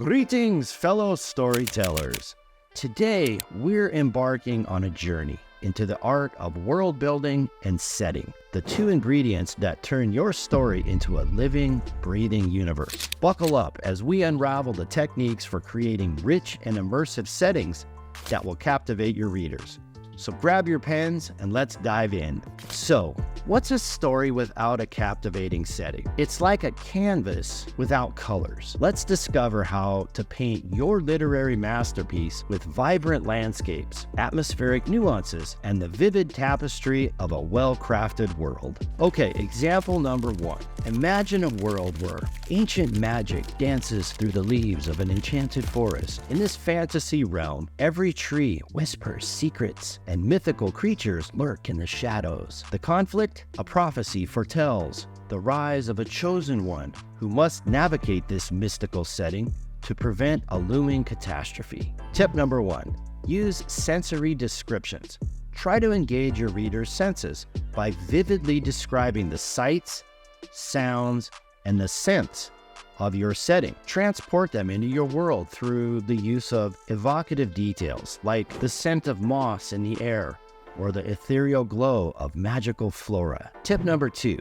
Greetings, fellow storytellers. Today, we're embarking on a journey into the art of world building and setting, the two ingredients that turn your story into a living, breathing universe. Buckle up as we unravel the techniques for creating rich and immersive settings that will captivate your readers. So grab your pens and let's dive in. So, what's a story without a captivating setting? It's like a canvas without colors. Let's discover how to paint your literary masterpiece with vibrant landscapes, atmospheric nuances, and the vivid tapestry of a well-crafted world. Okay, example number 1. Imagine a world where ancient magic dances through the leaves of an enchanted forest. In this fantasy realm, every tree whispers secrets, and mythical creatures lurk in the shadows. The conflict? A prophecy foretells the rise of a chosen one who must navigate this mystical setting to prevent a looming catastrophe. Tip number 1. Use sensory descriptions. Try to engage your reader's senses by vividly describing the sights, sounds, and the scents of your setting. Transport them into your world through the use of evocative details like the scent of moss in the air or the ethereal glow of magical flora. Tip number 2,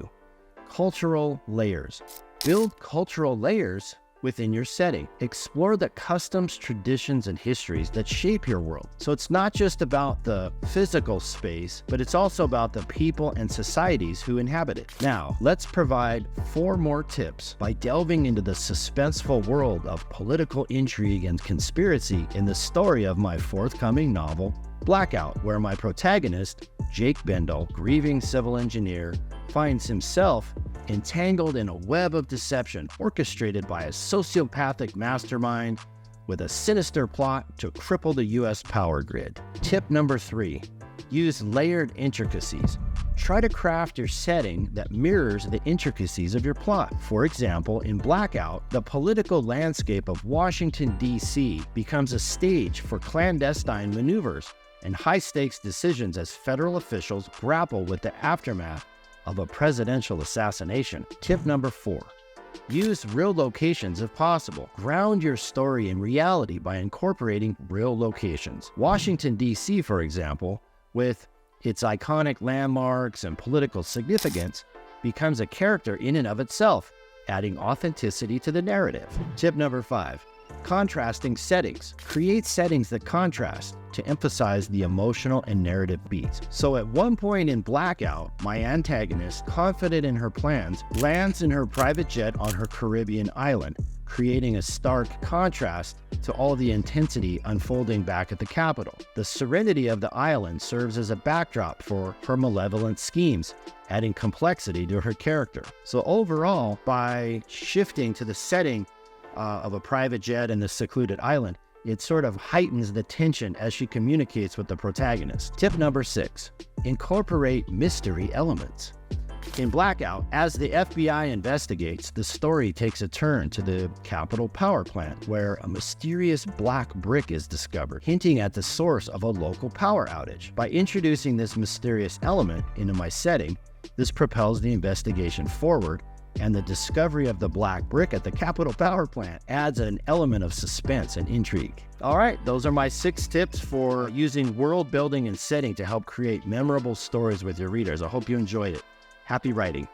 cultural layers. Build cultural layers within your setting. Explore the customs, traditions, and histories that shape your world. So it's not just about the physical space, but it's also about the people and societies who inhabit it. Now, let's provide 4 more tips by delving into the suspenseful world of political intrigue and conspiracy in the story of my forthcoming novel, Blackout, where my protagonist, Jake Bendel, grieving civil engineer, finds himself entangled in a web of deception orchestrated by a sociopathic mastermind with a sinister plot to cripple the U.S. power grid. Tip number 3, use layered intricacies. Try to craft your setting that mirrors the intricacies of your plot. For example, in Blackout, the political landscape of Washington, D.C. becomes a stage for clandestine maneuvers and high-stakes decisions as federal officials grapple with the aftermath of a presidential assassination. Tip number 4, use real locations if possible. Ground your story in reality by incorporating real locations. Washington, D.C., for example, with its iconic landmarks and political significance, becomes a character in and of itself, adding authenticity to the narrative. Tip number 5, contrasting settings. Create settings that contrast to emphasize the emotional and narrative beats. So at one point in Blackout, my antagonist, confident in her plans, lands in her private jet on her Caribbean island, creating a stark contrast to all the intensity unfolding back at the capital. The serenity of the island serves as a backdrop for her malevolent schemes, adding complexity to her character. So overall, by shifting to the setting of a private jet and the secluded island, it sort of heightens the tension as she communicates with the protagonist. Tip number 6, incorporate mystery elements. In Blackout, as the FBI investigates, the story takes a turn to the Capitol power plant, where a mysterious black brick is discovered, hinting at the source of a local power outage. By introducing this mysterious element into my setting, this propels the investigation forward, and the discovery of the black brick at the Capitol power plant adds an element of suspense and intrigue. All right, those are my 6 tips for using world building and setting to help create memorable stories with your readers. I hope you enjoyed it. Happy writing.